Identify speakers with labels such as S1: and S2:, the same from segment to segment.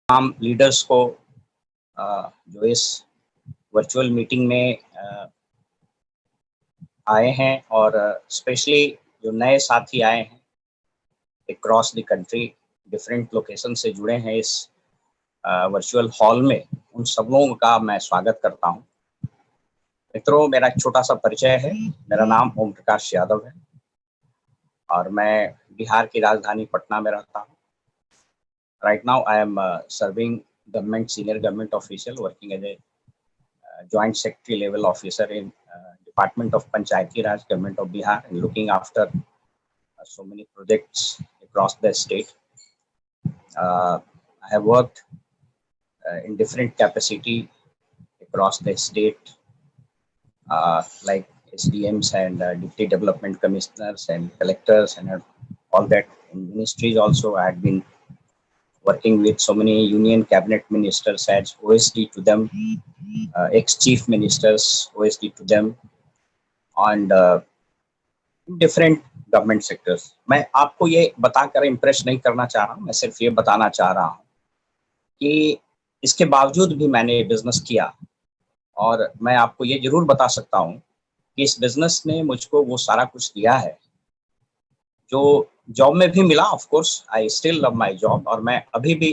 S1: तमाम लीडर्स को जो इस वर्चुअल मीटिंग में आए हैं और स्पेशली जो नए साथी आए हैं across the country different location से जुड़े हैं इस वर्चुअल हॉल में, उन सब लोगों का मैं स्वागत करता हूं। मित्रों, मेरा एक छोटा सा परिचय है। मेरा नाम ओम प्रकाश यादव है और मैं बिहार की राजधानी पटना में रहता हूं। Right now I am serving government senior government official working as a joint secretary level officer in Department of Panchayati Raj Government of Bihar and looking after so many projects across the state. I have worked in different capacity across the state like SDMs and Deputy Development Commissioners and Collectors and all that. In ministries also I had been working with so many union cabinet ministers as OSD to them, ex-chief ministers, OSD to them, and different government sectors. मैं आपको ये बताकर impress नहीं करना चाह रहा हूँ, मैं सिर्फ ये बताना चाह रहा हूँ कि इसके बावजूद भी मैंने बिजनेस किया और मैं आपको ये जरूर बता सकता हूँ कि इस बिजनेस ने मुझको वो सारा कुछ दिया है जो जॉब में भी मिला। Of course I still love my job और मैं अभी भी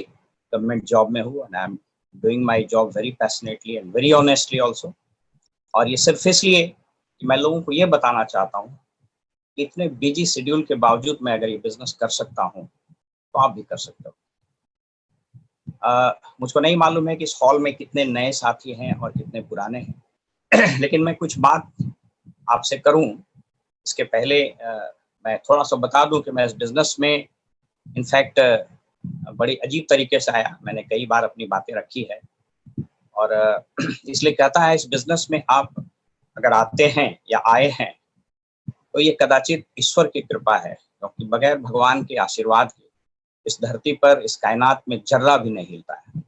S1: गवर्नमेंट जॉब में हूँ and I am doing my job very passionately and very honestly also. और ये सिर्फ इसलिए कि मैं लोगों को ये बताना चाहता हूँ कि इतने बिजी शेड्यूल के बावजूद मैं अगर ये बिजनेस कर सकता हूँ तो आप भी कर सकते हो। मुझको नहीं मालूम है कि इस हॉल में कितने नए साथी हैं और कितने पुराने हैं लेकिन मैं कुछ बात आपसे करूं इसके पहले मैं थोड़ा सा बता दूं कि मैं इस बिजनेस में इनफैक्ट बड़ी अजीब तरीके से आया। मैंने कई बार अपनी बातें रखी है और इसलिए कहता है इस बिजनेस में आप अगर आते हैं या आए हैं तो ये कदाचित ईश्वर की कृपा है, क्योंकि बगैर भगवान के आशीर्वाद के इस धरती पर इस कायनात में जर्रा भी नहीं हिलता है।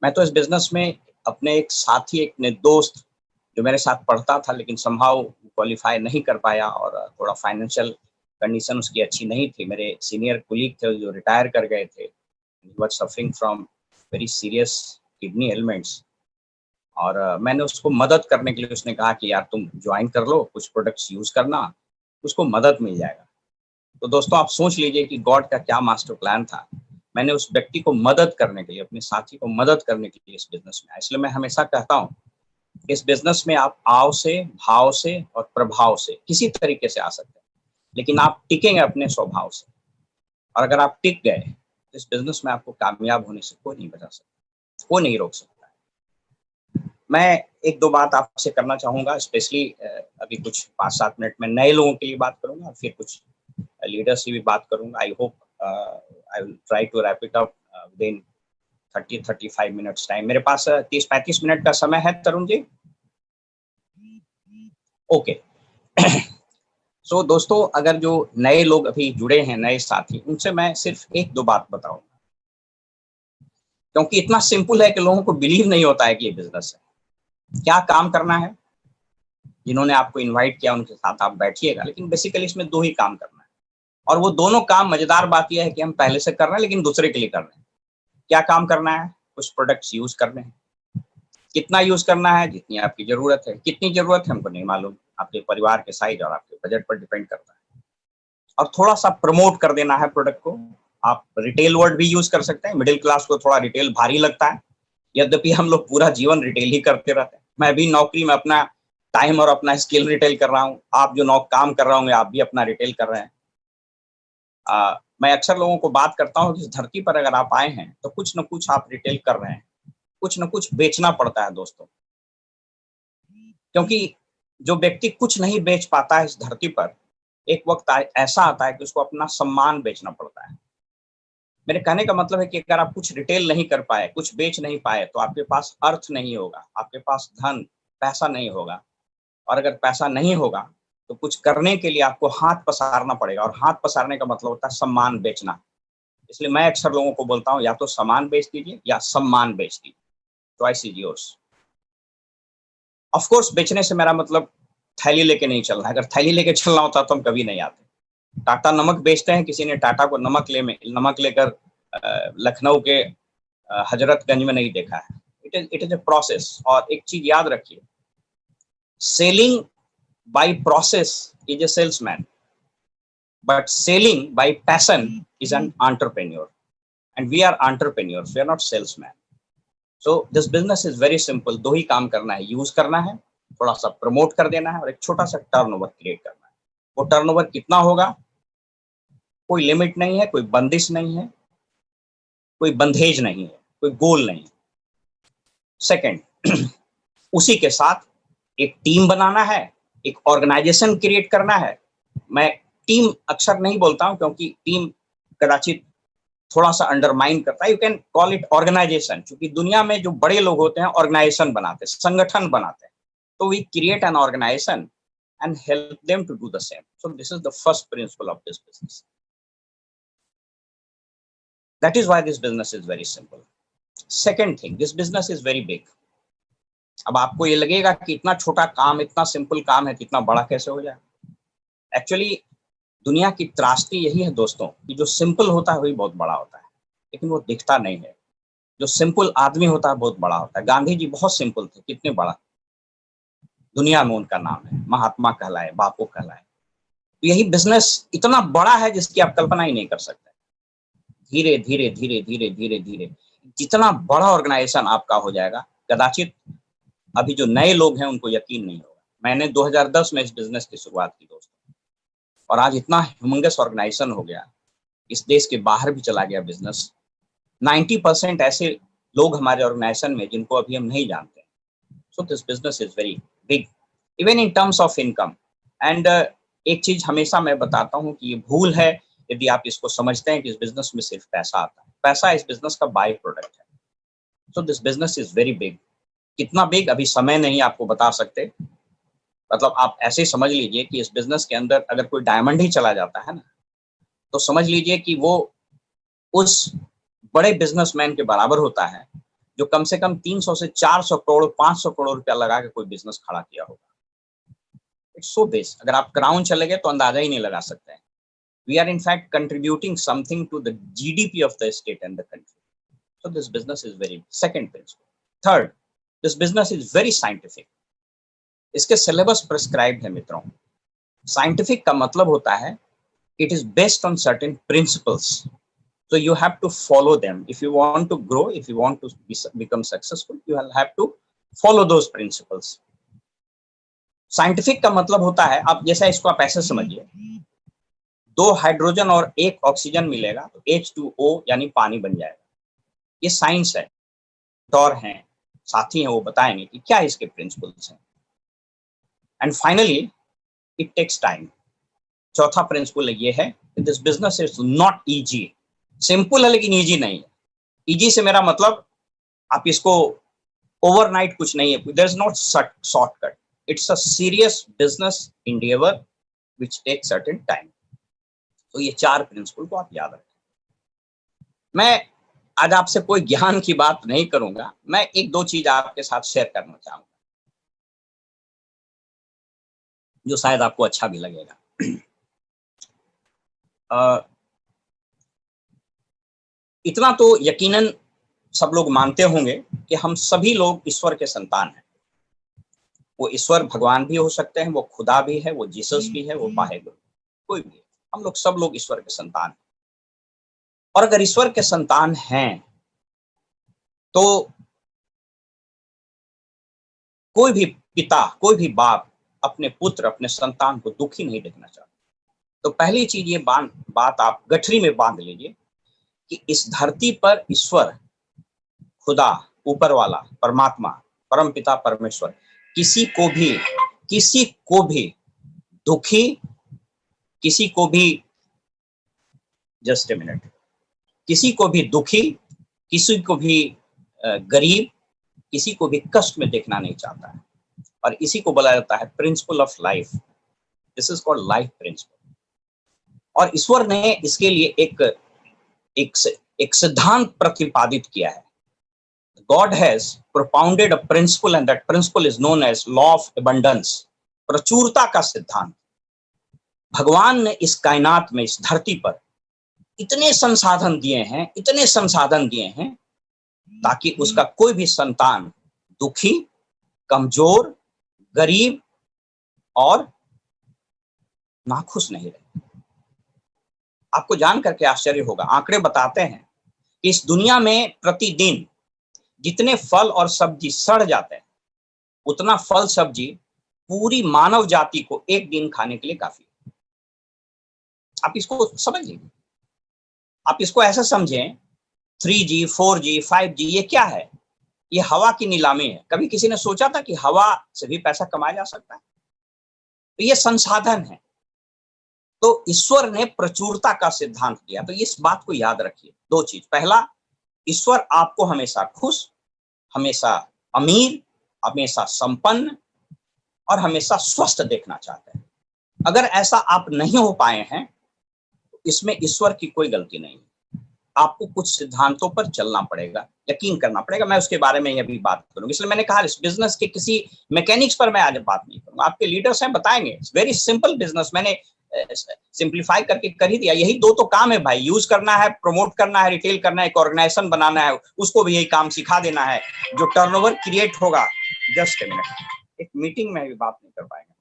S1: मैं तो इस बिजनेस में अपने एक साथी, एक ने दोस्त जो मेरे साथ पढ़ता था लेकिन समहाउ क्वालिफाई नहीं कर पाया और थोड़ा फाइनेंशियल कंडीशन उसकी अच्छी नहीं थी। मेरे सीनियर कुलीग थे जो रिटायर कर गए थे, he was suffering from very serious kidney elements और मैंने उसको मदद करने के लिए उसने कहा कि यार तुम ज्वाइन कर लो, कुछ प्रोडक्ट्स यूज करना, उसको मदद मिल जाएगा। तो दोस्तों आप सोच लीजिए कि गॉड का क्या मास्टर प्लान था। मैंने उस व्यक्ति को मदद करने के लिए, अपने साथी को मदद करने के लिए इस बिजनेस में आया। इसलिए मैं हमेशा कहता हूँ इस बिजनेस में आप आव से, भाव से और प्रभाव से किसी तरीके से आ सकते हैं, लेकिन आप टिकेंगे अपने स्वभाव से। और अगर आप टिक गए तो इस बिजनेस में आपको कामयाब होने से कोई नहीं बचा सकता, कोई नहीं रोक सकता। मैं एक दो बात आपसे करना चाहूंगा, स्पेशली अभी कुछ 5-7 मिनट में नए लोगों के लिए बात करूंगा और फिर कुछ लीडर्स की भी बात करूंगा। I hope I will try to wrap it up within 30-35 minutes time. मेरे पास 30-35 मिनट का समय है तरुण जी? ओके। सो दोस्तों, अगर जो नए लोग अभी जुड़े हैं, नए साथी, उनसे मैं सिर्फ एक दो बात बताऊंगा, क्योंकि इतना सिंपल है कि लोगों को बिलीव नहीं होता है कि ये बिजनेस है। क्या काम करना है, जिन्होंने आपको इनवाइट किया उनके साथ आप बैठिएगा, लेकिन बेसिकली इसमें दो ही काम करना है और वो दोनों काम, मजेदार बात यह है कि हम पहले से कर रहे हैं लेकिन दूसरे के लिए कर रहे हैं। क्या काम करना है? कुछ प्रोडक्ट्स यूज करने हैं। कितना यूज करना है? जितनी आपकी जरूरत है। कितनी जरूरत है हमको नहीं मालूम, आपके परिवार के साइज और आपके बजट पर डिपेंड करता है। और थोड़ा सा प्रमोट कर देना है प्रोडक्ट को। आप रिटेल वर्ड भी यूज कर सकते हैं। मिडिल क्लास को थोड़ा रिटेल भारी लगता है, यद्यपि हम लोग पूरा जीवन रिटेल ही करते रहते हैं। मैं भी नौकरी में अपना टाइम और अपना स्किल रिटेल कर रहा हूँ। आप जो काम कर रहे होंगे आप भी अपना रिटेल कर रहे हैं। मैं अक्सर लोगों को बात करता हूँ कि इस धरती पर अगर आप आए हैं तो कुछ न कुछ आप रिटेल कर रहे हैं, कुछ न कुछ बेचना पड़ता है दोस्तों। क्योंकि जो व्यक्ति कुछ नहीं बेच पाता है इस धरती पर, एक वक्त ऐसा आता है कि उसको अपना सम्मान बेचना पड़ता है। मेरे कहने का मतलब है कि अगर आप कुछ रिटेल नहीं कर पाए, कुछ बेच नहीं पाए, तो आपके पास अर्थ नहीं होगा, आपके पास धन, पैसा नहीं होगा। और अगर पैसा नहीं होगा तो कुछ करने के लिए आपको हाथ पसारना पड़ेगा, और हाथ पसारने का मतलब होता है सम्मान बेचना। इसलिए मैं अक्सर लोगों को बोलता हूँ या तो सामान बेच दीजिए या सम्मान बेच दीजिए, choice is yours. Of course बेचने से मेरा मतलब थैली लेके नहीं चलना है। अगर थैली लेके चलना होता तो हम कभी नहीं आते। टाटा नमक बेचते हैं, किसी ने टाटा को नमक लेकर लखनऊ के हजरतगंज में नहीं देखा है। It is a process. और एक चीज याद रखिए, selling by process is a salesman, but selling by passion is an entrepreneur, and we are entrepreneurs, we are not salesman. So this business is very simple. दो ही काम करना है, यूज करना है, थोड़ा सा प्रमोट कर देना है, और एक छोटा सा टर्नओवर क्रिएट करना है। वो टर्नओवर कितना होगा, कोई लिमिट नहीं है, कोई बंदिश नहीं है, कोई बंधेज नहीं है, कोई गोल नहीं। सेकंड, उसी के साथ एक टीम बनाना है, एक ऑर्गेनाइजेशन क्रिएट करना है। मैं टीम अक्सर नहीं बोलता हूं क्योंकि टीम कदाचित थोड़ा सा अंडरमाइन करता है। You can call it organisation, क्योंकि दुनिया में जो बड़े लोग होते हैं ऑर्गेनाइजेशन बनाते हैं, संगठन बनाते हैं। तो we create an organisation and help them to do the same. So this is the first principle of this business. That is why this business is very simple. Second thing, this business is very big. अब आपको ये लगेगा कि इतना छोटा काम, इतना simple काम है, कितना बड़ा कैसे हो जाए। एक्चुअली दुनिया की त्रासदी यही है दोस्तों, कि जो सिंपल होता है वही बहुत बड़ा होता है, लेकिन वो दिखता नहीं है। जो सिंपल आदमी होता है बहुत बड़ा होता है। गांधी जी बहुत सिंपल थे, कितने बड़ा दुनिया में उनका नाम है, महात्मा कहलाए, बापू कहलाए। तो यही बिजनेस इतना बड़ा है जिसकी आप कल्पना ही नहीं कर सकते। धीरे धीरे धीरे धीरे धीरे धीरे जितना बड़ा ऑर्गेनाइजेशन आपका हो जाएगा, कदाचित अभी जो नए लोग हैं उनको यकीन नहीं होगा। मैंने 2010 में इस बिजनेस की शुरुआत की दोस्तों, और आज इतना ह्यूमंगस ऑर्गेनाइजेशन हो गया, इस देश के बाहर भी चला गया बिजनेस। 90% ऐसे लोग हमारे ऑर्गेनाइजेशन में जिनको अभी हम नहीं जानते। सो this business is very big even in terms of income. And एक चीज हमेशा मैं बताता हूँ कि ये भूल है यदि आप इसको समझते हैं कि इस बिजनेस में सिर्फ पैसा आता है। पैसा इस बिजनेस का बाय प्रोडक्ट है। सो this business is very big. कितना बिग अभी समय नहीं आपको बता सकते। मतलब आप ऐसे समझ लीजिए कि इस बिजनेस के अंदर अगर कोई डायमंड ही चला जाता है ना, तो समझ लीजिए कि वो उस बड़े बिजनेसमैन के बराबर होता है जो कम से कम 300 से 400 करोड़ 500 करोड़ रुपया लगा के कोई बिजनेस खड़ा किया होगा। It's so base. अगर आप क्राउन चले गए तो अंदाजा ही नहीं लगा सकते हैं। We are in fact contributing something to the GDP of the state and the country. So this business is very second principle. Third, this business is very scientific. इसके सिलेबस प्रिस्क्राइब्ड है मित्रों। साइंटिफिक का मतलब होता है it is based on certain principles, so you have to follow them if you want to grow, if you want to become successful, you will have to follow those principles. Scientific का मतलब होता है, आप जैसा इसको आप ऐसे समझिए, 2 हाइड्रोजन और 1 ऑक्सीजन मिलेगा तो H2O यानी पानी बन जाएगा। ये साइंस है। डॉक्टर हैं, साथी हैं, वो बताएंगे कि क्या इसके प्रिंसिपल्स हैं। And finally it takes time. चौथा प्रिंसिपल ये है कि this business is not easy. Simple है लेकिन इजी नहीं है। इजी से मेरा मतलब आप इसको ओवरनाइट कुछ नहीं है। There is not shortcut. It's a serious business endeavour which takes certain time. तो ये 4 प्रिंसिपल को आप याद रखें। मैं आज आपसे कोई ज्ञान की बात नहीं करूंगा, मैं 1-2 चीज आपके साथ शेयर करना चाहूंगा जो शायद आपको अच्छा भी लगेगा। इतना तो यकीनन सब लोग मानते होंगे कि हम सभी लोग ईश्वर के संतान हैं। वो ईश्वर भगवान भी हो सकते हैं, वो खुदा भी है, वो जीसस भी है, वो वाहेगुरु, कोई भी है। हम लोग सब लोग ईश्वर के संतान हैं। और अगर ईश्वर के संतान हैं तो कोई भी पिता, कोई भी बाप अपने पुत्र, अपने संतान को दुखी नहीं देखना चाहता। तो पहली चीज ये बात आप गठरी में बांध लीजिए कि इस धरती पर ईश्वर, खुदा, ऊपर वाला, परमात्मा, परम पिता परमेश्वर किसी को भी दुखी, किसी को भी जस्ट ए मिनट, किसी को भी दुखी, किसी को भी गरीब, किसी को भी कष्ट में देखना नहीं चाहता है। और इसी को बोला जाता है principle of life. This is called life principal. और ईश्वर ने इसके लिए एक सिद्धांत प्रतिपादित किया है। God has propounded a principle and that principle is known as law of abundance, प्रचुरता का सिद्धांत। भगवान ने इस कायनात में, इस धरती पर इतने संसाधन दिए हैं, इतने संसाधन दिए हैं ताकि उसका कोई भी संतान दुखी, कमजोर, गरीब और नाखुश नहीं रहे। आपको जान करके आश्चर्य होगा, आंकड़े बताते हैं कि इस दुनिया में प्रतिदिन जितने फल और सब्जी सड़ जाते हैं, उतना फल सब्जी पूरी मानव जाति को एक दिन खाने के लिए काफी है। आप इसको समझिए, आप इसको ऐसा समझें, 3G, 4G, 5G ये क्या है? ये हवा की नीलामी है। कभी किसी ने सोचा था कि हवा से भी पैसा कमाया जा सकता है? तो ये संसाधन है। तो ईश्वर ने प्रचुरता का सिद्धांत दिया। तो इस बात को याद रखिए, दो चीज। पहला, ईश्वर आपको हमेशा खुश, हमेशा अमीर, हमेशा संपन्न और हमेशा स्वस्थ देखना चाहते हैं। अगर ऐसा आप नहीं हो पाए हैं, तो इसमें ईश्वर की कोई गलती नहीं है। आपको कुछ सिद्धांतों पर चलना पड़ेगा, यकीन करना पड़ेगा। मैं उसके बारे में अभी बात करूंगा। इसलिए मैंने कहा, इस बिजनेस के किसी मैकेनिक्स पर मैं आज बात नहीं करूंगा। आपके लीडर्स हैं, बताएंगे। वेरी सिंपल बिजनेस, मैंने सिंप्लीफाई करके कर ही दिया। यही दो तो काम है भाई, यूज करना है, प्रमोट करना है, रिटेल करना है, एक ऑर्गेनाइजेशन बनाना है, उसको भी यही काम सिखा देना है। जो टर्नओवर क्रिएट होगा, जस्ट एक मीटिंग में भी बात नहीं कर पाएंगे।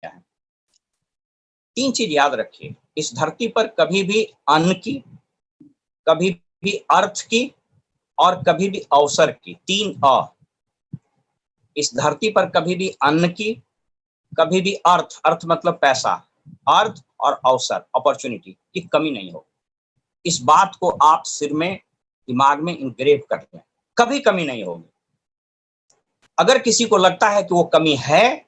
S1: क्या है? तीन चीज याद रखिए, इस धरती पर कभी भी अन्न की, कभी भी अर्थ की और कभी भी अवसर की, तीन अ। इस धरती पर कभी भी अन्न की, कभी भी अर्थ, अर्थ मतलब पैसा, अर्थ और अवसर, अपॉर्चुनिटी की कमी नहीं हो। इस बात को आप सिर में, दिमाग में इंग्रेव कर लें, कभी कमी नहीं होगी। अगर किसी को लगता है कि वो कमी है,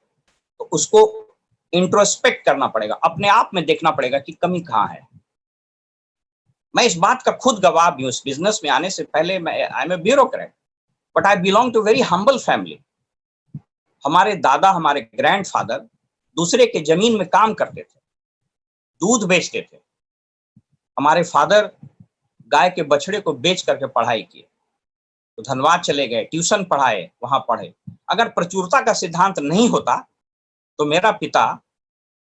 S1: तो उसको इंट्रोस्पेक्ट करना पड़ेगा, अपने आप में देखना पड़ेगा कि कमी कहाँ है। मैं इस बात का खुद गवाह भी हूँ। इस बिजनेस में आने से पहले मैं, I am a bureaucrat, but I belong to very humble family. हमारे दादा, हमारे ग्रैंडफादर दूसरे के जमीन में काम करते थे, दूध बेचते थे। हमारे फादर गाय के बछड़े को बेच करके पढ़ाई किए, तो धनबाद चले गए, ट्यूशन पढ़ाए, वहां पढ़े। अगर प्रचुरता का सिद्धांत नहीं होता, तो मेरा पिता,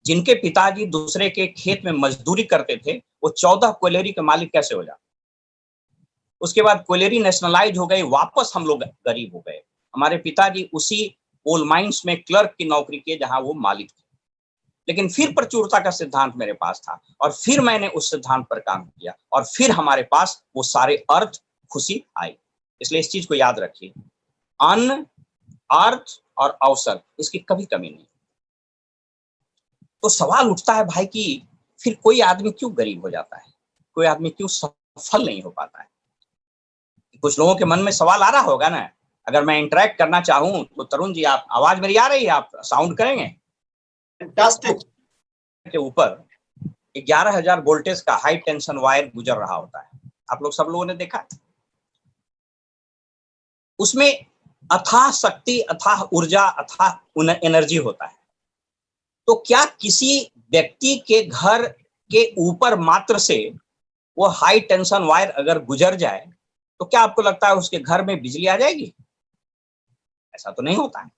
S1: जिनके पिताजी दूसरे के खेत में मजदूरी करते थे, वो 14 क्वॉयलरी के मालिक कैसे हो जाते? उसके बाद क्वॉयलरी नेशनलाइज हो गई, वापस हम लोग गरीब हो गए। हमारे पिताजी उसी कोल माइंस में क्लर्क की नौकरी किए जहां वो मालिक थे। लेकिन फिर प्रचुरता का सिद्धांत मेरे पास था, और फिर मैंने उस सिद्धांत पर काम किया, और फिर हमारे पास वो सारे अर्थ, खुशी आई। इसलिए इस चीज को याद रखिए, अन्न, अर्थ और अवसर, इसकी कभी कमी नहीं। तो सवाल उठता है भाई कि फिर कोई आदमी क्यों गरीब हो जाता है, कोई आदमी क्यों सफल नहीं हो पाता है? कुछ लोगों के मन में सवाल आ रहा होगा ना। अगर मैं इंटरेक्ट करना चाहूं तो तरुण जी, आप, आवाज मेरी आ रही है? आप साउंड करेंगे?
S2: फैंटास्टिक।
S1: के ऊपर 11,000 वोल्टेज का हाई टेंशन वायर गुजर रहा होता है, आप लोग सब लोगों ने देखा। उसमें अथाह शक्ति, अथाह ऊर्जा, अथाह एनर्जी होता है। तो क्या किसी व्यक्ति के घर के ऊपर मात्र से वो हाई टेंशन वायर अगर गुजर जाए, तो क्या आपको लगता है उसके घर में बिजली आ जाएगी? ऐसा तो नहीं होता है।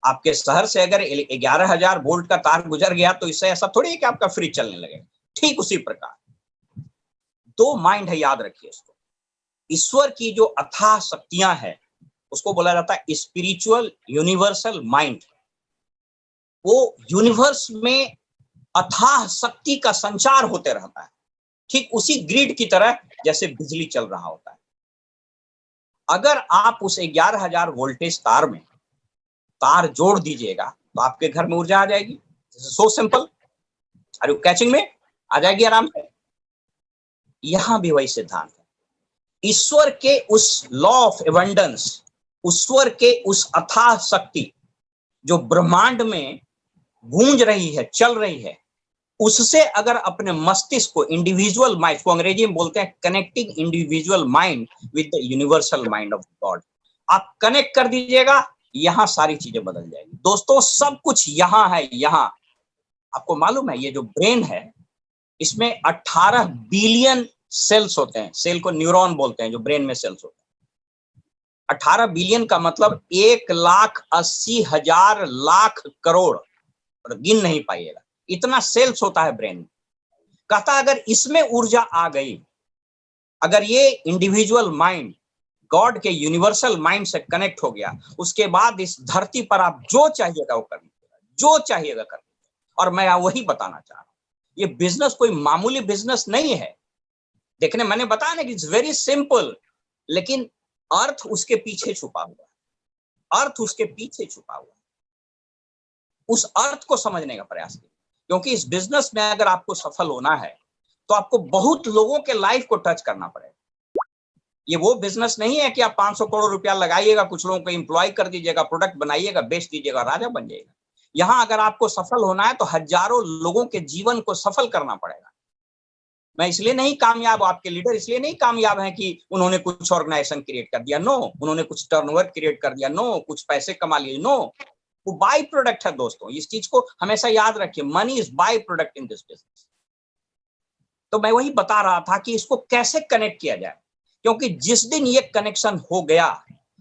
S1: आपके शहर से अगर 11,000 वोल्ट का तार गुजर गया, तो इससे ऐसा थोड़ी है कि आपका फ्रिज चलने लगेगा। ठीक उसी प्रकार दो माइंड है, याद रखिए इसको। ईश्वर की जो अथाह शक्तियां हैं, उसको बोला जाता है स्पिरिचुअल यूनिवर्सल माइंड। वो यूनिवर्स में अथाह शक्ति का संचार होते रहता है, ठीक उसी ग्रिड की तरह जैसे बिजली चल रहा होता है। अगर आप उस 11,000 वोल्टेज तार में तार जोड़ दीजिएगा, तो आपके घर में ऊर्जा आ जाएगी। So simple. Are you catching me? आ जाएगी आराम से। यहां भी वही सिद्धांत है। ईश्वर के उस लॉ ऑफ एबंडेंस, ईश्वर के उस अथाह शक्ति जो ब्रह्मांड में गूंज रही है, चल रही है, उससे अगर अपने मस्तिष्क को, इंडिविजुअल माइंड को अंग्रेजी में बोलते हैं connecting individual mind with the universal mind of God, आप कनेक्ट कर दीजिएगा, यहां सारी चीजें बदल जाएगी। दोस्तों, सब कुछ यहां है। यहां आपको मालूम है, ये जो ब्रेन है, इसमें 18 बिलियन सेल्स होते हैं। सेल को न्यूरॉन बोलते हैं, जो ब्रेन में सेल्स होते हैं। 18 बिलियन का मतलब 1,80,000 लाख करोड़, और गिन नहीं पाइएगा, इतना सेल्स होता है ब्रेन में। कहता अगर इसमें ऊर्जा आ गई, अगर ये इंडिविजुअल माइंड गॉड के यूनिवर्सल माइंड से कनेक्ट हो गया, उसके बाद इस धरती पर आप जो चाहिएगा वो कर लीजिएगा, जो चाहिएगा कर लीजिएगा। और मैं वही बताना चाह रहा हूँ, ये बिजनेस कोई मामूली बिजनेस नहीं है। देखने मैंने बताया ना कि इट्स वेरी सिंपल, लेकिन अर्थ उसके पीछे छुपा हुआ है, अर्थ उसके पीछे छुपा हुआ है। उस अर्थ को समझने का प्रयास कीजिए, क्योंकि इस बिजनेस में अगर आपको सफल होना है तो आपको बहुत लोगों के लाइफ को टच करना पड़ेगा। ये वो बिजनेस नहीं है कि आप 500 करोड़ रुपया लगाइएगा, कुछ लोगों को एम्प्लॉय कर दीजिएगा, प्रोडक्ट बनाइएगा, बेच दीजिएगा, राजा बन जाइएगा। यहां अगर आपको सफल होना है तो हजारों लोगों के जीवन को सफल करना पड़ेगा। मैं इसलिए नहीं कामयाब, आपके लीडर इसलिए नहीं कामयाब हैं कि उन्होंने कुछ ऑर्गेनाइजेशन क्रिएट कर दिया, नो, उन्होंने कुछ टर्नओवर क्रिएट कर दिया, नो, कुछ पैसे कमा लिए, नो, वो बाय प्रोडक्ट है दोस्तों। इस चीज को हमेशा याद रखिए, money is by product in this business. तो मैं वही बता रहा था कि इसको कैसे कनेक्ट किया जाए, क्योंकि जिस दिन ये कनेक्शन हो गया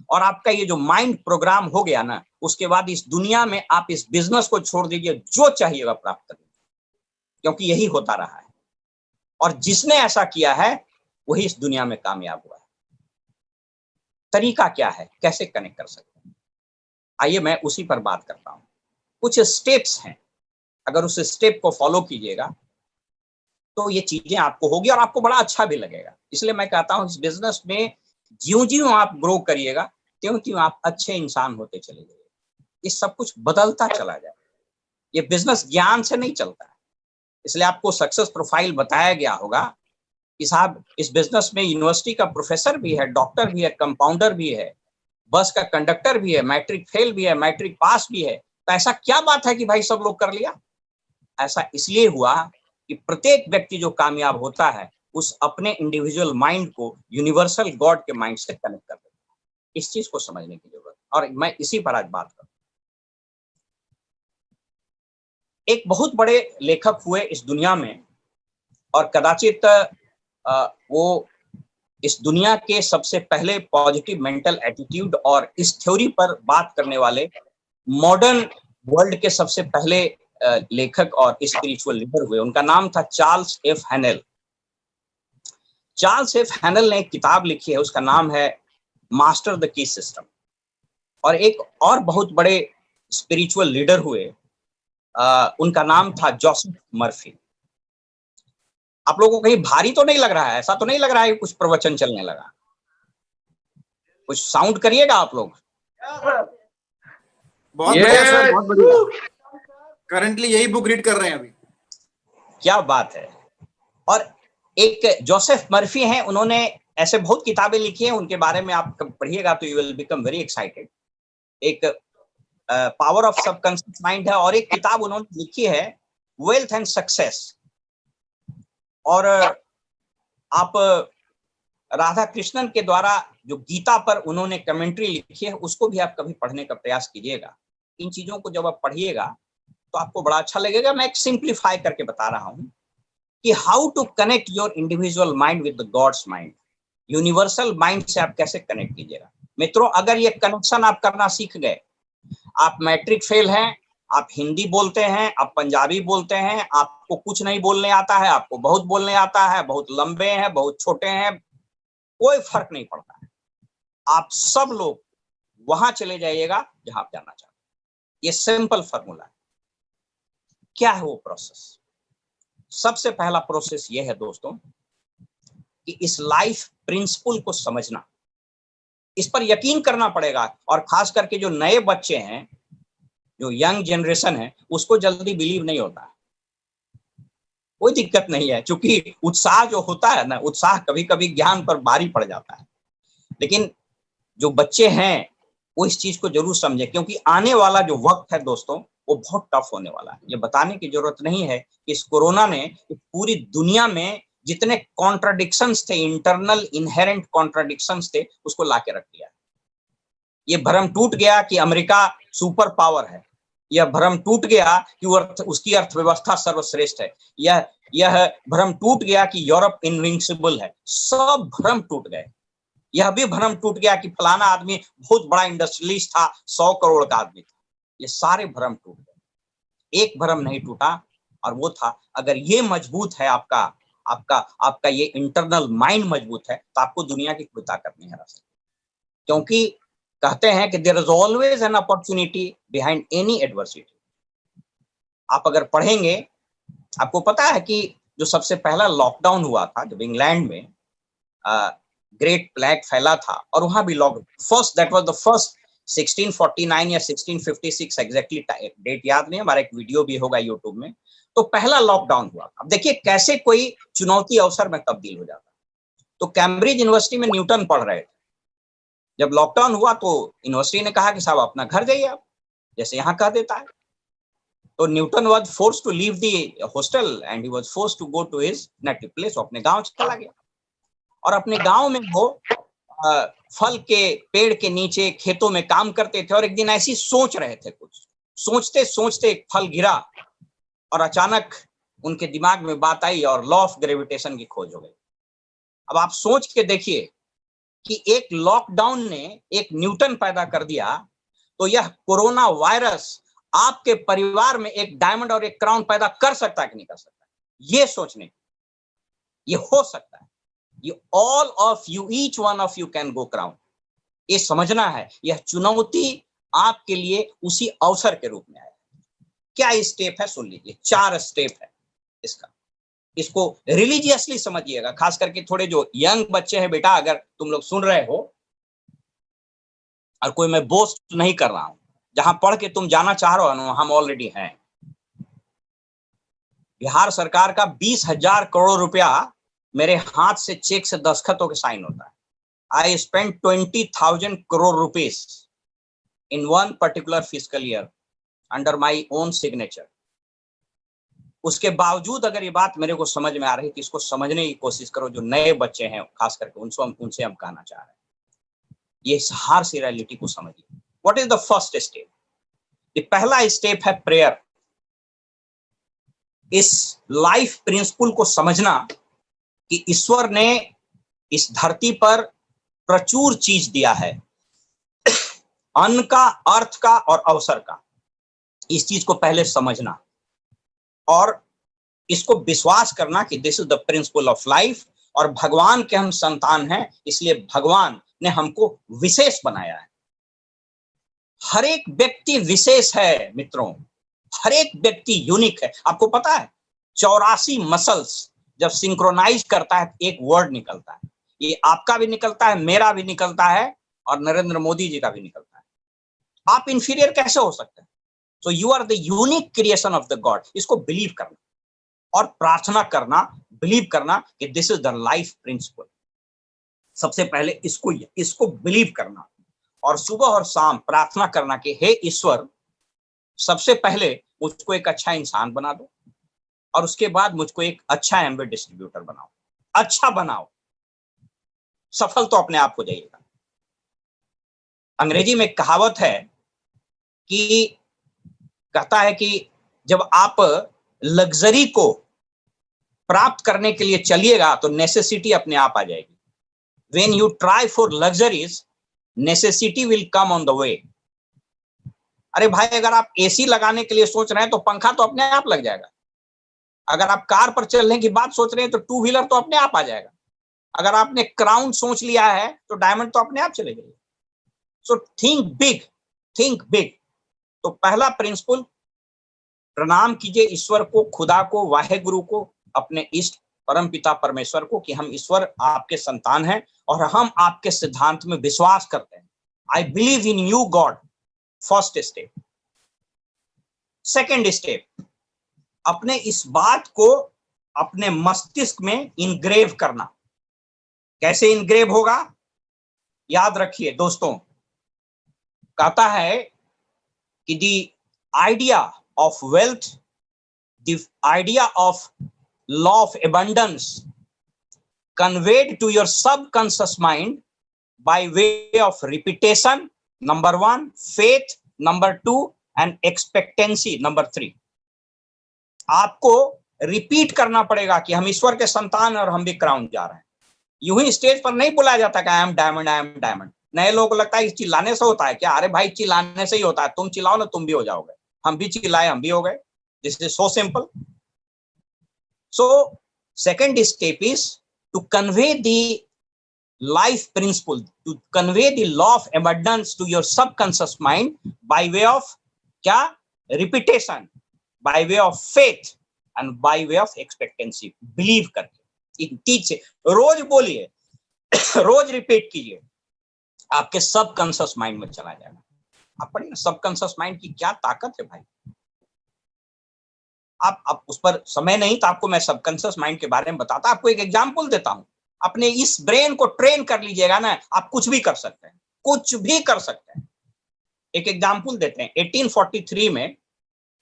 S1: और आपका ये जो माइंड प्रोग्राम हो गया ना, उसके बाद इस दुनिया में आप इस बिजनेस को छोड़ दीजिए, जो चाहिएगा प्राप्त कर लीजिए, क्योंकि यही होता रहा है। और जिसने ऐसा किया है वही इस दुनिया में कामयाब हुआ है। तरीका क्या है, कैसे कनेक्ट कर सकते हैं, आइए मैं उसी पर बात करता हूं। कुछ स्टेप्स हैं, अगर उस स्टेप को फॉलो कीजिएगा तो ये चीजें आपको होगी और आपको बड़ा अच्छा भी लगेगा। इसलिए मैं कहता हूं इस बिजनेस में ज्यों-ज्यों आप ग्रो करिएगा, त्यों-त्यों आप अच्छे इंसान होते चले जाइए। ये सब कुछ बदलता चला जाए। ये बिजनेस ज्ञान से नहीं चलता है। इसलिए आपको सक्सेस प्रोफाइल बताया गया होगा कि साहब इस बिजनेस में यूनिवर्सिटी का प्रोफेसर भी है, डॉक्टर भी है, कंपाउंडर भी है, बस का कंडक्टर भी है, मैट्रिक फेल भी है, मैट्रिक पास भी है। तो ऐसा क्या बात है कि भाई सब लोग कर लिया? ऐसा इसलिए हुआ कि प्रत्येक व्यक्ति जो कामयाब होता है उस अपने इंडिविजुअल माइंड को यूनिवर्सल गॉड के माइंड से कनेक्ट कर देता है। इस चीज को समझने की जरूरत है और मैं इसी पर आज बात करूं। एक बहुत बड़े लेखक हुए इस दुनिया में और कदाचित वो इस दुनिया के सबसे पहले पॉजिटिव मेंटल एटीट्यूड और इस थ्योरी पर बात करने वाले मॉडर्न वर्ल्ड के सबसे पहले लेखक और स्पिरिचुअल लीडर हुए। उनका नाम था चार्ल्स एफ हैनेल। चार्ल्स एफ हैनेल ने एक किताब लिखी है, उसका नाम है मास्टर द की सिस्टम। और एक और बहुत बड़े स्पिरिचुअल लीडर हुए, उनका नाम था जोसेफ मर्फी। आप लोगों को कहीं भारी तो नहीं लग रहा है? ऐसा तो नहीं लग रहा है कि कुछ प्रवचन चलने लगा? कुछ साउंड करिएगा आप लोग।
S2: बहुत बढ़िया सर, बहुत बढ़िया। करंटली यही बुक रीड कर रहे हैं अभी। क्या
S1: बात है। और एक जोसेफ मर्फी हैं, उन्होंने ऐसे बहुत किताबें लिखी हैं, उनके बारे में आप पढ़िएगा तो you will become very excited. एक पावर ऑफ सबकॉन्शियस माइंड है और एक किताब उन्होंने लिखी है वेल्थ एंड सक्सेस। और आप राधा कृष्णन के द्वारा जो गीता पर उन्होंने कमेंट्री लिखी है उसको भी आप कभी पढ़ने का प्रयास कीजिएगा। इन चीजों को जब आप पढ़िएगा तो आपको बड़ा अच्छा लगेगा। मैं एक सिंप्लीफाई करके बता रहा हूं कि how to connect your individual mind with the God's mind. Universal mind से आप कैसे कनेक्ट कीजिएगा। मित्रों, अगर ये कनेक्शन आप करना सीख गए, आप मैट्रिक फेल हैं, आप हिंदी बोलते हैं, आप पंजाबी बोलते हैं, आपको कुछ नहीं बोलने आता है, आपको बहुत बोलने आता है, बहुत लंबे हैं, बहुत छोटे हैं, कोई फर्क नहीं पड़ता है। आप सब लोग वहां चले जाइएगा जहां आप जाना चाहते हैं। ये सिंपल फॉर्मूला है। क्या है वो प्रोसेस? सबसे पहला प्रोसेस ये है दोस्तों कि इस लाइफ प्रिंसिपल को समझना, इस पर यकीन करना पड़ेगा। और खास करके जो नए बच्चे हैं, जो यंग जनरेशन है, उसको जल्दी बिलीव नहीं होता है। कोई दिक्कत नहीं है, क्योंकि उत्साह जो होता है ना, उत्साह कभी कभी ज्ञान पर भारी पड़ जाता है। लेकिन जो बच्चे हैं वो इस चीज को जरूर समझे, क्योंकि आने वाला जो वक्त है दोस्तों वो बहुत टफ होने वाला है। ये बताने की जरूरत नहीं है कि इस कोरोना ने पूरी दुनिया में जितने कॉन्ट्राडिक्शंस थे, इंटरनल इनहेरेंट कॉन्ट्राडिक्शंस थे, उसको लाके रख दिया। ये भ्रम टूट गया कि अमेरिका सुपर पावर है, यह भ्रम टूट गया कि उसकी अर्थव्यवस्था सर्वश्रेष्ठ है, यह भ्रम टूट गया कि यूरोप इनविंसिबल है। सब भ्रम टूट गए। यह भी भ्रम टूट गया कि फलाना आदमी बहुत बड़ा इंडस्ट्रियलिस्ट था, 100 करोड़ का आदमी था। ये सारे भ्रम टूट गए। एक भ्रम नहीं टूटा और वो था, अगर ये मजबूत है आपका आपका आपका ये इंटरनल माइंड मजबूत है, तो आपको दुनिया की कोई ताकत नहीं हरा सकती। क्योंकि कहते हैं कि there is always an opportunity behind any adversity. आप अगर पढ़ेंगे, आपको पता है कि जो सबसे पहला लॉकडाउन हुआ था जब इंग्लैंड में ग्रेट प्लेग फैला था, और वहां भी first that was the first 1649 या 1656 एग्जैक्टली डेट याद नहीं, हमारा एक वीडियो भी होगा यूट्यूब में। तो पहला लॉकडाउन हुआ। अब देखिए कैसे कोई चुनौती अवसर में तब्दील हो जाता। तो कैम्ब्रिज यूनिवर्सिटी में न्यूटन पढ़ रहे थे, जब लॉकडाउन हुआ तो यूनिवर्सिटी ने कहा कि साहब अपना घर जाइए आप, जैसे यहाँ कह देता है। तो Newton was forced to leave the hostel and he was forced to go to his native place. वो अपने गांव चला गया, और अपने गांव में वो फल के पेड़ के नीचे खेतों में काम करते थे। और एक दिन ऐसी सोच रहे थे, कुछ सोचते सोचते एक फल गिरा, और अचानक उनके दिमाग में बात आई और लॉ ऑफ ग्रेविटेशन की खोज हो गई। अब आप सोच के देखिए कि एक लॉकडाउन ने एक न्यूटन पैदा कर दिया, तो यह कोरोना वायरस आपके परिवार में एक डायमंड और एक क्राउन पैदा कर सकता है कि नहीं कर सकता? ये सोचने, ये हो सकता है। You all of you, each one of you can go crown. ये समझना है, यह चुनौती आपके लिए उसी अवसर के रूप में आया। क्या स्टेप है सुन लीजिए, 4 स्टेप है इसका। इसको रिलीजियसली समझिएगा, खास करके थोड़े जो यंग बच्चे हैं। बेटा अगर तुम लोग सुन रहे हो, और कोई मैं बोस्ट नहीं कर रहा हूं, जहां पढ़ के तुम जाना चाह रहे हो हम ऑलरेडी हैं। बिहार सरकार का 20,000 करोड़ रुपया मेरे हाथ से चेक से दस्तखत होकर साइन होता है। I spend 20,000 crore rupees in one particular fiscal year under my own signature. उसके बावजूद अगर ये बात मेरे को समझ में आ रही, कि इसको समझने की कोशिश करो। जो नए बच्चे हैं खास करके उनसे हम कहना चाह रहे हैं, ये हार्श रियलिटी को समझिए। What is the first step? ये पहला स्टेप है प्रेयर। इस लाइफ प्रिंसिपल को समझना कि ईश्वर ने इस धरती पर प्रचुर चीज दिया है, अन्न का, अर्थ का और अवसर का। इस चीज को पहले समझना और इसको विश्वास करना कि this is the principle of life, और भगवान के हम संतान हैं, इसलिए भगवान ने हमको विशेष बनाया है। हर एक व्यक्ति विशेष है मित्रों, हर एक व्यक्ति यूनिक है। आपको पता है 84 मसल्स जब सिंक्रोनाइज करता है एक वर्ड निकलता है। ये आपका भी निकलता है, मेरा भी निकलता है, और नरेंद्र मोदी जी का भी निकलता है। आप इंफीरियर कैसे हो सकते हैं? So you are the unique creation of the God. इसको बिलीव करना और प्रार्थना करना, बिलीव करना कि this is the life principle. सबसे पहले इसको बिलीव करना, और सुबह और शाम प्रार्थना करना कि हे ईश्वर, सबसे पहले मुझको एक अच्छा इंसान बना दो, और उसके बाद मुझको एक अच्छा एम्बे डिस्ट्रीब्यूटर बनाओ। अच्छा बनाओ, सफल तो अपने आप हो जाइएगा। अंग्रेजी में एक कहावत है कि कहता है कि जब आप लग्जरी को प्राप्त करने के लिए चलिएगा तो नेसेसिटी अपने आप आ जाएगी। When you try for luxuries, necessity will come on the way. अरे भाई, अगर आप एसी लगाने के लिए सोच रहे हैं तो पंखा तो अपने आप लग जाएगा। अगर आप कार पर चलने की बात सोच रहे हैं तो 2 व्हीलर तो अपने आप आ जाएगा। अगर आपने क्राउन सोच लिया है तो डायमंड तो अपने आप चले जाएगा। So think big, think big. तो पहला प्रिंसिपल, प्रणाम कीजिए ईश्वर को, खुदा को, वाहेगुरु को, अपने इष्ट परमपिता परमेश्वर को कि हम ईश्वर आपके संतान हैं और हम आपके सिद्धांत में विश्वास करते हैं। I believe in you God. First step. Second step, अपने इस बात को अपने मस्तिष्क में इनग्रेव करना। कैसे इनग्रेव होगा? याद रखिए दोस्तों, कहता है कि the idea of wealth, the idea of law of abundance conveyed to your subconscious mind by way of repetition, number 1, faith, number 2, and expectancy, number 3. आपको रिपीट करना पड़ेगा कि हम ईश्वर के संतान और हम भी क्राउन जा रहे हैं। यूं ही स्टेज पर नहीं बुलाया जाता कि I am diamond, I am diamond. नए लोगों को लगता है चिल्लाने से होता है क्या? अरे भाई, चिल्लाने से ही होता है। तुम चिल्लाओ ना, तुम भी हो जाओगे। हम भी चिल्लाए, हम भी हो गए। This is so simple. So Second step is to convey the life principle, to convey the law of abundance to your subconscious mind by way of क्या, repetition, by way of faith and by way of expectancy, believe करके इन तीन से रोज बोलिए, रोज repeat कीजिए, आपके subconscious mind में चला जाएगा। आप पढ़िए सबकॉन्शियस माइंड की क्या ताकत है भाई। आप उस पर समय नहीं तो आपको मैं सबकॉन्शियस माइंड के बारे में बताता। आपको एक एग्जांपल देता हूं, अपने इस ब्रेन को ट्रेन कर लीजिएगा ना, आप कुछ भी कर सकते हैं, कुछ भी कर सकते हैं। एक एग्जांपल देते हैं, 1843 में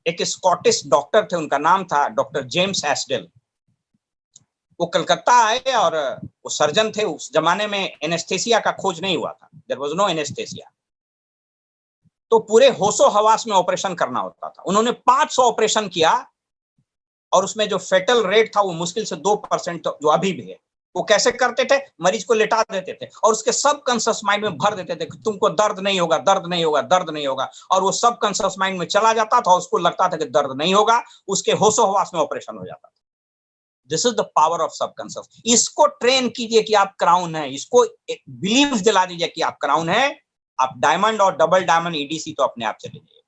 S1: एक स्कॉटिश डॉक्टर थे, उनका नाम था डॉक्टर जेम्स एस्डेल। वो कलकत्ता आए और वो सर्जन थे। उस जमाने में एनेस्थेसिया का खोज नहीं हुआ था, देयर वाज नो एनेस्थेसिया, तो पूरे होशो हवास में ऑपरेशन करना होता था। उन्होंने 500 ऑपरेशन किया और उसमें जो फेटल रेट था वो मुश्किल से 2% जो अभी भी है। वो कैसे करते थे, मरीज को लेटा देते थे और उसके सबकॉन्शियस माइंड में भर देते थे कि तुमको दर्द नहीं होगा, दर्द नहीं होगा, दर्द नहीं होगा, और वो सबकॉन्शियस माइंड में चला जाता था, उसको लगता था कि दर्द नहीं होगा, उसके होशो हवास में ऑपरेशन हो जाता था। This is the power of subconscious. इसको ट्रेन कीजिए कि आप क्राउन है, इसको बिलीव दिला दीजिए कि आप क्राउन है, आप डायमंड और डबल डायमंड ईडीसी तो अपने आप चले जाइए।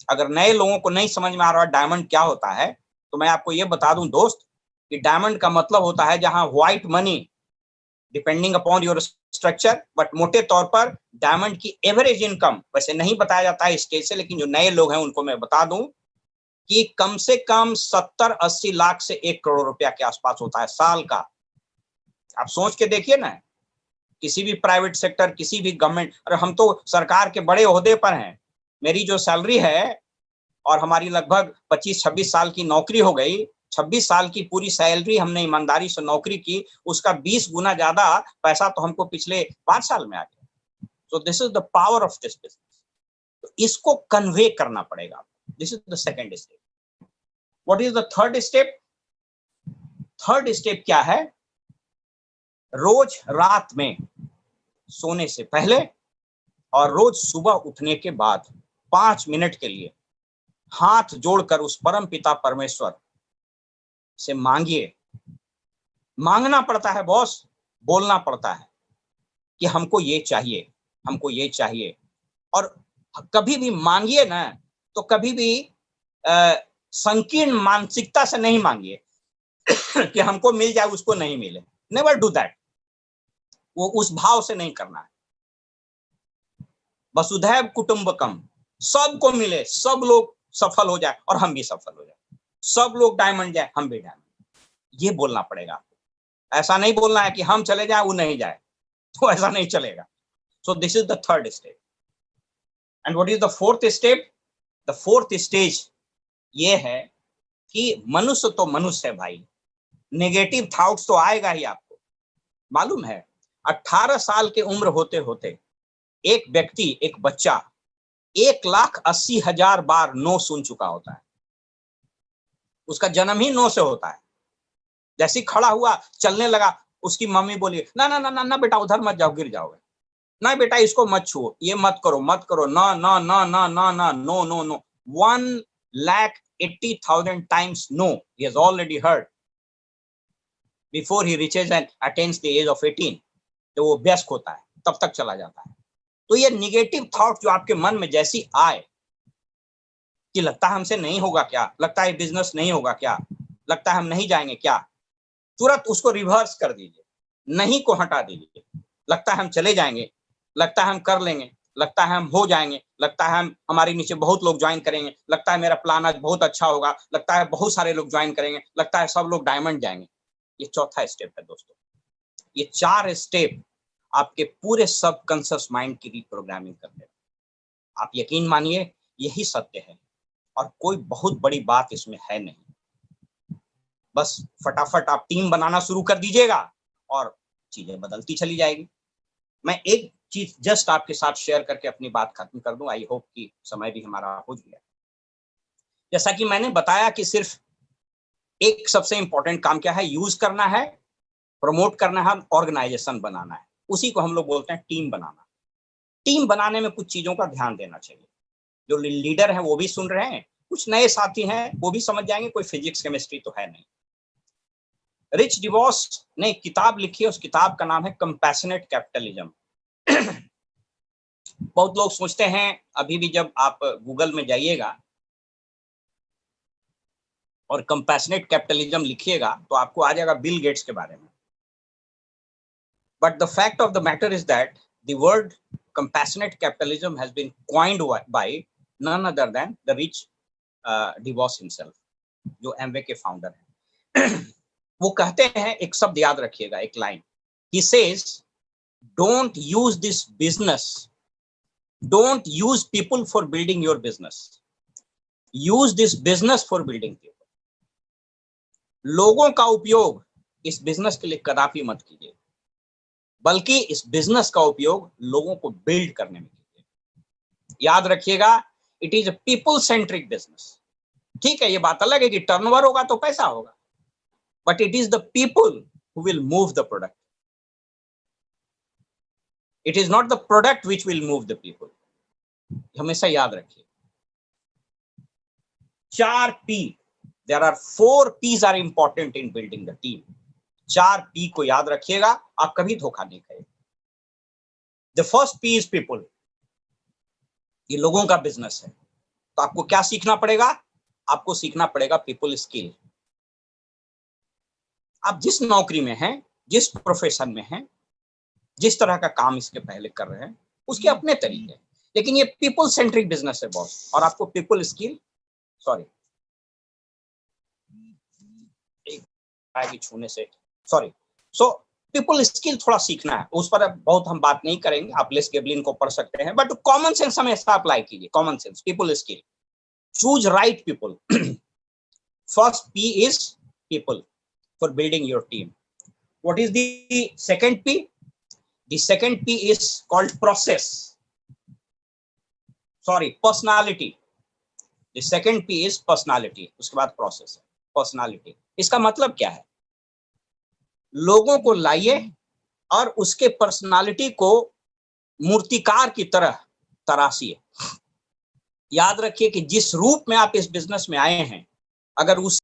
S1: अगर नए लोगों को नहीं समझ में आ रहा डायमंड क्या होता है, तो मैं आपको ये बता दूं दोस्त कि डायमंड का मतलब होता है जहां white money, depending upon your structure, but मोटे तौर पर डायमंड की एवरेज इनकम, वैसे नहीं बताया जाता है स्टेज से, लेकिन जो नए लोग हैं उनको मैं बता दूं कि कम से कम 70-80 लाख से 1 करोड़ रुपया के आसपास होता है साल का। आप सोच के देखिए ना, किसी भी प्राइवेट सेक्टर, किसी भी गवर्नमेंट, अरे हम तो सरकार के बड़े ओहदे पर हैं, मेरी जो सैलरी है और हमारी लगभग 25-26 साल की नौकरी हो गई, 26 साल की पूरी सैलरी हमने ईमानदारी से नौकरी की, उसका 20 गुना ज्यादा पैसा तो हमको पिछले 5 साल में आ गया। So this is the power of this business. तो इसको कन्वे करना पड़ेगा। This is the second step. What is the third step? Third step क्या है? रोज रात में सोने से पहले और रोज सुबह उठने के बाद 5 मिनट के लिए हाथ जोड़कर उस परम पिता परमेश्वर से मांगिए। मांगना पड़ता है बॉस, बोलना पड़ता है कि हमको ये चाहिए, हमको ये चाहिए। और कभी भी मांगिए ना तो कभी भी संकीर्ण मानसिकता से नहीं मांगिए कि हमको मिल जाए, उसको नहीं मिले। Never do that. वो उस भाव से नहीं करना है। वसुधैव कुटुंबकम, सबको मिले, सब लोग सफल हो जाए और हम भी सफल हो जाए, सब लोग डायमंड जाए, हम भी डायमंड, ये बोलना पड़ेगा आपको। ऐसा नहीं बोलना है कि हम चले जाए वो नहीं जाए, तो ऐसा नहीं चलेगा। So this is the third step. And what is the fourth step? The fourth stage ये है कि मनुष्य तो मनुष्य है भाई, नेगेटिव थॉट्स तो आएगा ही। आपको मालूम है 18 साल के उम्र होते होते एक व्यक्ति, एक बच्चा 1,80,000 बार नो सुन चुका होता है। उसका जन्म ही नो से होता है। जैसे खड़ा हुआ, चलने लगा, उसकी मम्मी बोली ना ना ना ना ना बेटा उधर मत जाओ, गिर जाओगे, ना बेटा इसको मत छुओ, ये मत करो, मत करो, ना ना ना ना ना ना, no no no. 1,80,000 times no he has already heard before he reaches and attains the age of 18। जब वो व्यस्क होता है तब तक चला जाता है। तो ये निगेटिव थॉट जो आपके मन में जैसी आए कि लगता है हमसे नहीं होगा क्या, लगता है बिजनेस नहीं होगा क्या, लगता है हम नहीं जाएंगे क्या, तुरंत उसको रिवर्स कर दीजिए, नहीं को हटा दीजिए। लगता है हम चले जाएंगे, लगता है हम कर लेंगे, लगता है हम हो जाएंगे, लगता है हम हमारे नीचे बहुत लोग ज्वाइन करेंगे, लगता है मेरा प्लान आज बहुत अच्छा होगा, लगता है बहुत सारे लोग ज्वाइन करेंगे, लगता है सब लोग डायमंड जाएंगे। ये चौथा स्टेप है दोस्तों। ये 4 स्टेप आपके पूरे सबकॉन्शियस माइंड की रीप्रोग्रामिंग कर देगा। आप यकीन मानिए यही सत्य है और कोई बहुत बड़ी बात इसमें है नहीं। बस फटाफट आप टीम बनाना शुरू कर दीजिएगा और चीजें बदलती चली जाएगी। मैं एक चीज जस्ट आपके साथ शेयर करके अपनी बात खत्म कर दूं। आई होप कि समय भी हमारा हो गया। जैसा कि मैंने बताया कि सिर्फ एक सबसे इंपॉर्टेंट काम क्या है, यूज करना है, प्रमोट करना है, ऑर्गेनाइजेशन बनाना है। उसी को हम लोग बोलते हैं टीम बनाना। टीम बनाने में कुछ चीजों का ध्यान देना चाहिए। जो लीडर हैं वो भी सुन रहे हैं, कुछ नए साथी हैं वो भी समझ जाएंगे, कोई फिजिक्स केमिस्ट्री तो है नहीं। रिच डिवॉस ने एक किताब लिखी है, उस किताब का नाम है कंपैशनेट कैपिटलिज्म। बहुत लोग सोचते हैं, अभी भी जब आप गूगल में जाइएगा और कंपैशनेट कैपिटलिज्म लिखिएगा तो आपको आ जाएगा बिल गेट्स के बारे में। But the fact of the matter is that the word compassionate capitalism has been coined by none other than the rich DeVos himself, जो एमवे के फाउंडर हैं। वो कहते हैं, एक शब्द याद रखिएगा, एक line, he says don't use this business, don't use people for building your business, use this business for building people। लोगों का उपयोग इस बिजनेस के लिए कदापि मत कीजिए, बल्कि इस बिजनेस का उपयोग लोगों को बिल्ड करने में कीजिए। याद रखिएगा, it is a people centric business. ठीक है, ये बात अलग है कि टर्नओवर होगा तो पैसा होगा, but it is the people who will move the product, it is not the product which will move the people. हमेशा याद रखिए। 4 P, there are 4 P's are important in building the team. 4 P को याद रखिएगा, आप कभी धोखा नहीं खाएंगे। The first P is people. ये लोगों का बिजनेस है, तो आपको क्या सीखना पड़ेगा? आपको सीखना पड़ेगा पीपल स्किल। आप जिस नौकरी में हैं, जिस प्रोफेशन में हैं, जिस तरह का काम इसके पहले कर रहे हैं, उसके अपने तरीके, लेकिन ये पीपल सेंट्रिक बिजनेस है बॉस, और आपको पीपल स्किल, सॉरी छूने से, सॉरी, सो पीपल स्किल थोड़ा सीखना है। उस पर बहुत हम बात नहीं करेंगे, आप लेस गेबलिन को पढ़ सकते हैं, बट कॉमन सेंस हमेशा अप्लाई कीजिए। Common sense, people skill, choose right people. First P is people for building your team. What is the second P? The second P is called process, sorry, personality. The second P is personality, उसके बाद process है personality. इसका मतलब क्या है? लोगों को लाइए और उसके पर्सनालिटी को मूर्तिकार की तरह तराशिए। याद रखिए कि जिस रूप में आप इस बिजनेस में आए हैं, अगर उस